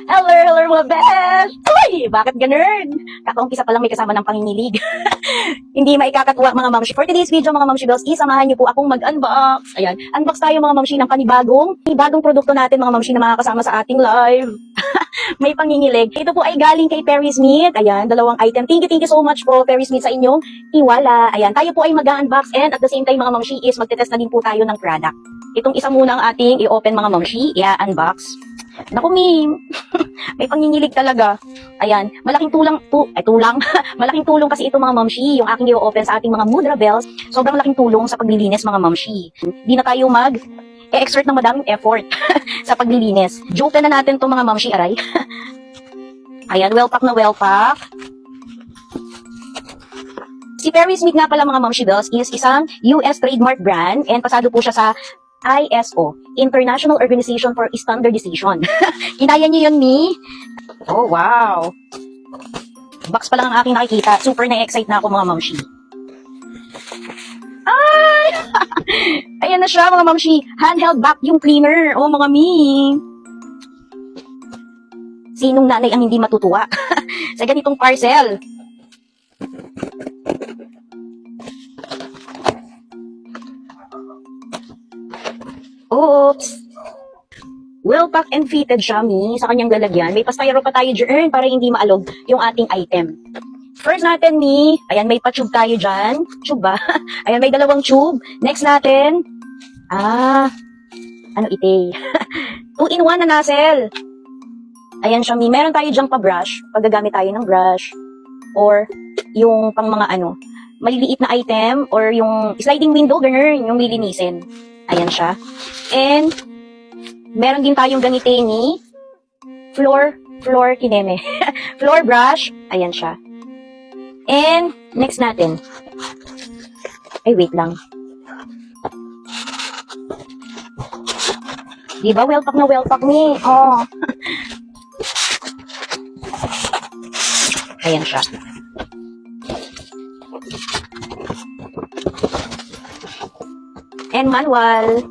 Hello mga besh! Uy, bakit ganun? Kakaumpisa pa lang may kasama ng pangingilig. Hindi maikakatuwa mga mamshi. For today's video mga mamshi bells, isamahan niyo po akong mag-unbox. Ayan, unbox tayo mga mamshi ng panibagong produkto natin mga mamshi na makakasama sa ating live. May pangingilig. Ito po ay galing kay Perry Smith. Ayan, dalawang item. Thank you so much po Perry Smith sa inyong tiwala. Ayan, tayo po ay mag-unbox and at the same time mga mamshi is magte-test na din po tayo ng product. Itong isa muna ang ating i-open mga mamshi, i-unbox. Naku, Ming. May pangingilig talaga. Ayan, malaking tulang, malaking tulong kasi ito mga mamshi, yung aking i-open sa ating mga Mudra bells. Sobrang laking tulong sa paglilinis mga mamshi. Hindi na tayo exert ng madaming effort sa paglilinis. Joke na natin itong mga mamshi, aray. Ayan, well pack na well pack. Si Perry Smith nga pala mga mamshi bells is isang US trademark brand and pasado po siya sa ISO, International Organization for Standardization. Kinaya niyo yun, Mi? Oh, wow. Box pa lang ang aking nakikita. Super na-excite na ako, mga mamshi. Ay! Ayan na siya, mga mamshi. Handheld vacuum cleaner. Oh, mga Mi. Sinong nanay ang hindi matutuwa sa ganitong parcel? Oops! Well packed and fitted siya, Mi, sa kanyang lalagyan. May pastyro pa tayo dyan para hindi maalog yung ating item. First natin, Mi, ayan, may pa-tube tayo dyan. Tube ba? Ayan, may dalawang tube. Next natin, ano ite? 2-in-1 na nozzle. Ayan siya, Mi. Meron tayo dyan pa-brush. Paggagamit tayo ng brush. Or, yung pang mga maliliit na item. Or yung sliding window, ganun, yung lilinisin. Ayan siya. And, meron din tayong ganitin ni floor kineme. Floor brush. Ayan siya. And, next natin. Ay, wait lang. Diba, well pack na well pack ni. Oh. Ayan siya. And manual.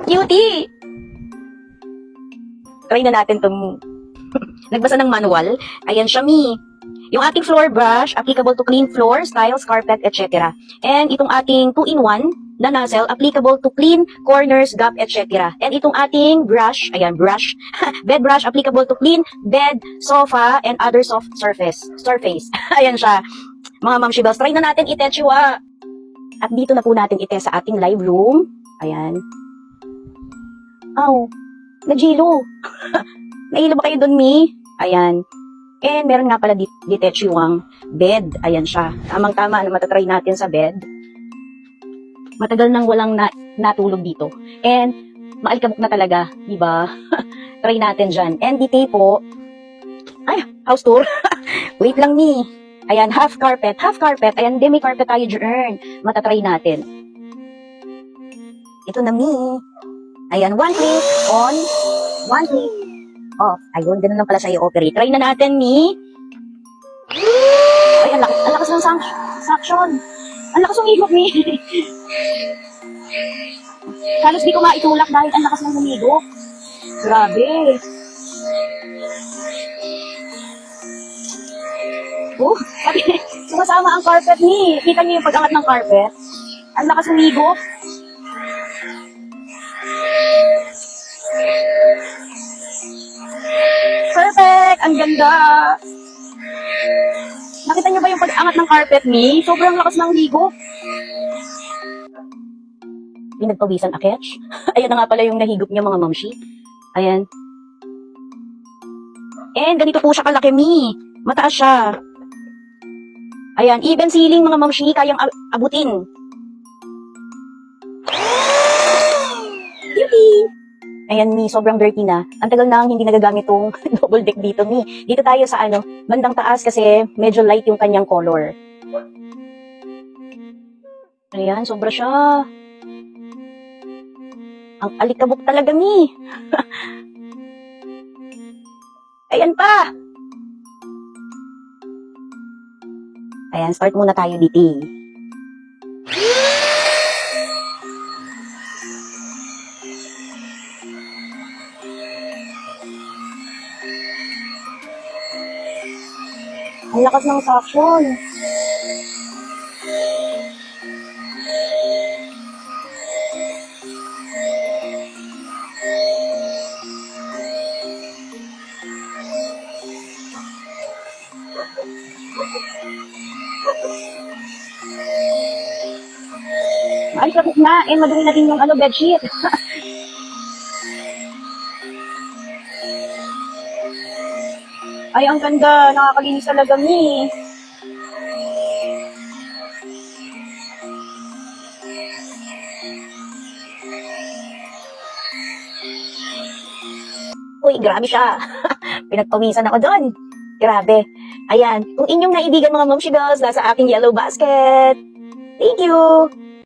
Cutie! Try na natin itong nagbasa ng manual. Ayan siya, Mi. Yung ating floor brush, applicable to clean floors, tiles, carpet, etc. And itong ating 2-in-1 na nozzle, applicable to clean corners, gap, etc. And itong ating brush, ayan, brush, bed brush, applicable to clean bed, sofa, and other soft surface. Ayan siya. Mga mamshi bells, try na natin itechua. At dito na po natin itest sa ating live room. Ayan. Aw, nagilo. Nailo ba kayo dun, Mi? Ayan. And meron nga pala detachewang bed. Ayan siya. Tamang-tama na matatry natin sa bed. Matagal nang walang natulog dito. And maalikabok na talaga, di ba? Try natin dyan. And dito po, ay, house tour. Wait lang, Mi. Ayan, half carpet. Ayan, demi-carpet tayo dyan. Matatry natin. Ito na, Mi. Ayan, one click on, one click off. Ayun, ganun lang pala siya i-operate. Try na natin, Mi. Ay, ang lakas ng suction. Ang lakas ng higop, Mi. Halos di ko maitulak dahil ang lakas ng humigop. Grabe. Pati sumasama ang carpet, Mi. Kita niyo yung pag-angat ng carpet? Ang lakas ng higop. Perfect! Ang ganda! Nakita niyo ba yung pag-angat ng carpet, Mi? Sobrang lakas ng higop. Pinagpawisan aketch. Ayan na nga pala yung nahigop niya mga mamshi. Ayan. And ganito po siya kalaki, Mi. Mataas siya. Ayan, even ceiling mga mamshi, kayang abutin. Beauty! Ayan, Mi, sobrang dirty na. Ang tagal na hindi nagagamit tong double deck dito, Mi. Dito tayo sa bandang taas kasi medyo light yung kanyang color. Ayan, sobra siya. Ang alikabok talaga, Mi. Ayan pa. Ayan, start muna tayo dito. Ang lakas ng suction. Ay, sakit na. Madumi na din yung bedsheet. Ay, ang ganda. Nakakalinis talaga, Mi. Uy, grabe siya. Pinagpawisan ako doon. Grabe. Ayan. Kung inyong naibigan mga Momshi Bells, nasa aking yellow basket. Thank you.